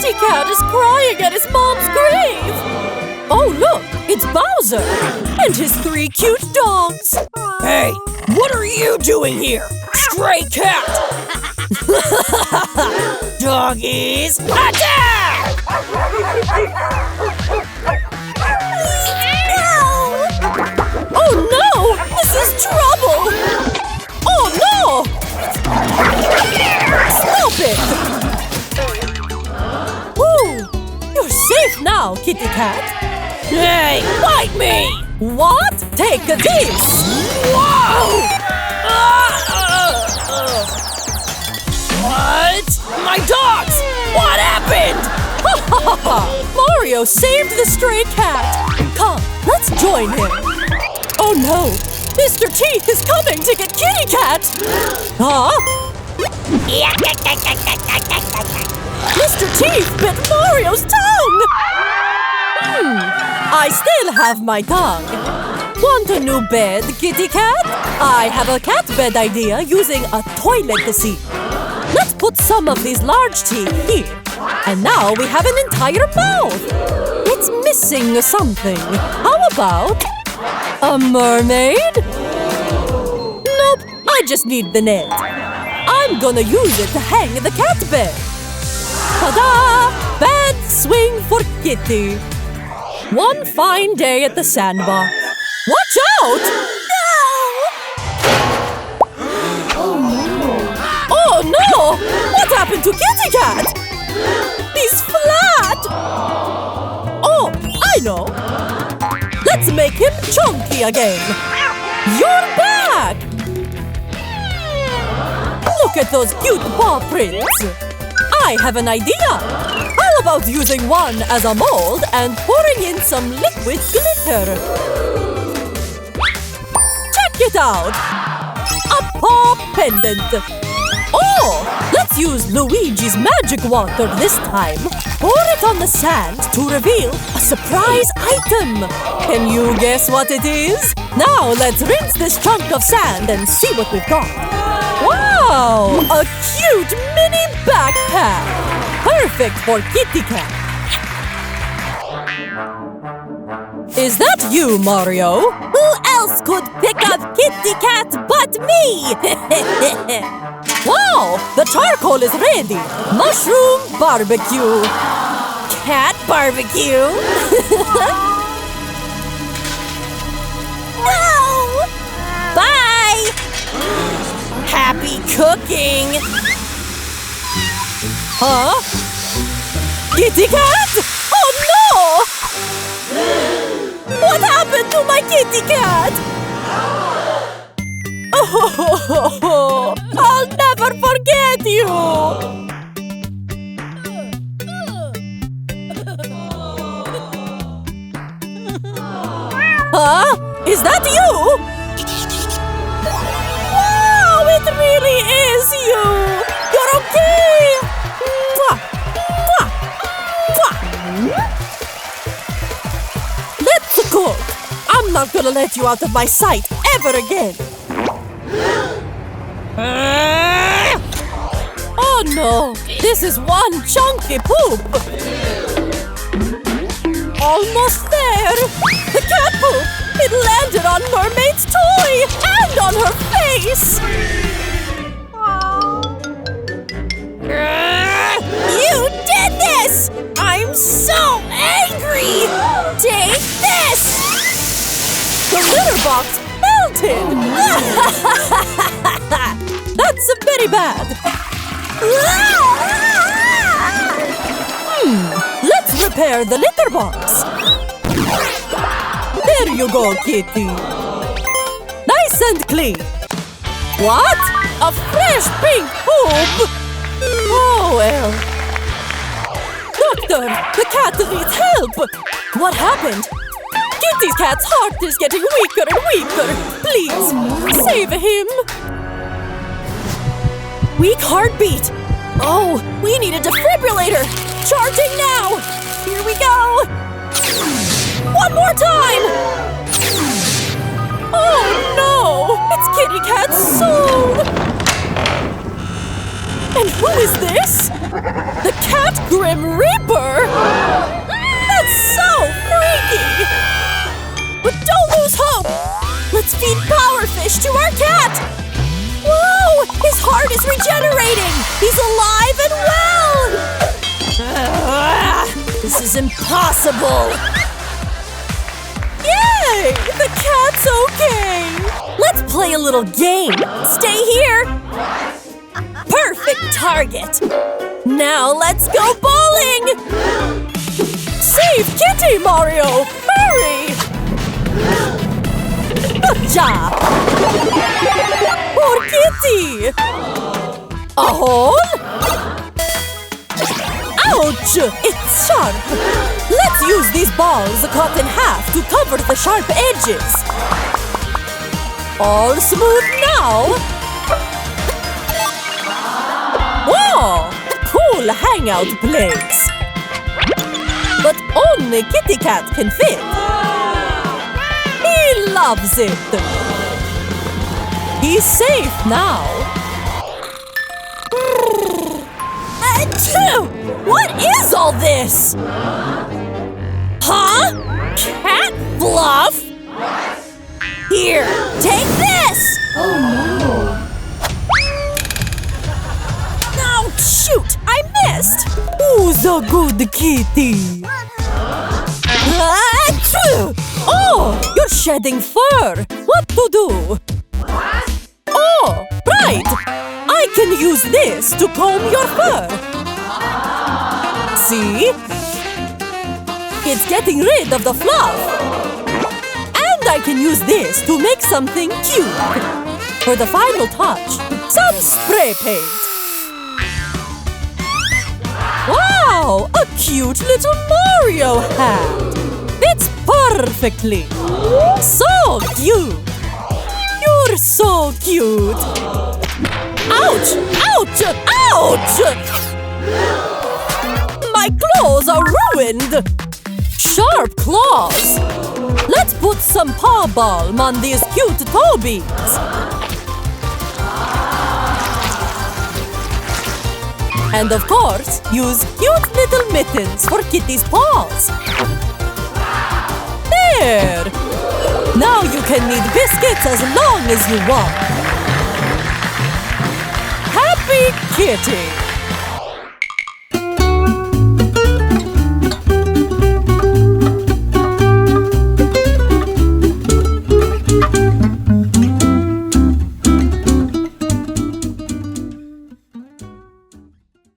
kitty cat is crying at his mom's grave! Oh, look! It's Bowser! And his 3 cute dogs! Hey! What are you doing here? Stray cat! Doggies, attack! Oh no! This is trouble! Oh no! Stop it! Ooh, you're safe now, kitty cat. Hey, bite me! What? Take this! Whoa! What? My dogs! What happened? Mario saved the stray cat! Come, let's join him! Oh no! Mr. Teeth is coming to get Kitty Cat! Huh? Mr. Teeth bit Mario's tongue! I still have my tongue. Want a new bed, Kitty Cat? I have a cat bed idea using a toilet seat. Let's put some of these large teeth here. And now we have an entire mouth. It's missing something. How about a mermaid? Nope, I just need the net. I'm gonna use it to hang the cat bed. Ta-da! Bed swing for Kitty. One fine day at the sandbar. Watch out! Oh no! What happened to Kitty Cat? He's flat! Oh, I know! Let's make him chunky again! You're back! Look at those cute paw prints! I have an idea! How about using one as a mold and pouring in some liquid glitter? Check it out! A paw pendant! Oh! Let's use Luigi's magic water this time! Pour it on the sand to reveal a surprise item! Can you guess what it is? Now let's rinse this chunk of sand and see what we've got! Wow! A cute mini backpack! Perfect for Kitty Cat! Is that you, Mario? Who else could pick up Kitty Cat but me? Wow! The charcoal is ready! Mushroom barbecue! Cat barbecue! No! Bye! Happy cooking! Huh? Kitty Cat? Oh no! What happened to my kitty cat? Oh, I'll never forget you! Huh? Is that you? Wow, it really is you! You're okay! Mwah! Mwah! Mwah! Let's cook! I'm not gonna let you out of my sight ever again! Oh no! This is one chunky poop! Almost there! The cat poop! It landed on Mermaid's toy! And on her face! You did this! I'm so angry! Take this! The litter box melted! That's very bad! Let's repair the litter box! There you go, Kitty! Nice and clean! What? A fresh pink poop? Oh, well. Doctor, the cat needs help! What happened? Kitty's cat's heart is getting weaker and weaker! Please, save him! Weak heartbeat! Oh, we need a defibrillator! Charging now! Here we go! One more time! Oh no! It's Kitty Cat's soul! And who is this? The cat What Grim Reaper? That's so freaky! But don't lose hope! Let's feed Powerfish to our cat! Whoa! His heart is regenerating! He's alive and well! This is impossible! Yay! The cat's okay! Let's play a little game! Stay here! Perfect target! Now let's go bowling! Save Kitty, Mario! Hurry! Good job! Poor Kitty! A hole? Ouch! It's sharp! Let's use these balls cut in half to cover the sharp edges. All smooth now! Whoa! Cool hangout place! But only Kitty Cat can fit. He loves it! He's safe now. Achoo! What is all this? Huh? Cat fluff? Here, take this! Oh no! Oh, shoot! I missed! Who's a good kitty? Achoo! Oh, you're shedding fur! What to do? Oh, right! I can use this to comb your fur! See? It's getting rid of the fluff! And I can use this to make something cute! For the final touch, some spray paint! Wow! A cute little Mario hat! Fits perfectly! So cute! You're so cute! Ouch! Ouch! Ouch! My clothes are ruined! Sharp claws! Let's put some paw balm on these cute toe beads! And of course, use cute little mittens for Kitty's paws! There! Now you can knead biscuits as long as you want! Happy Kitty!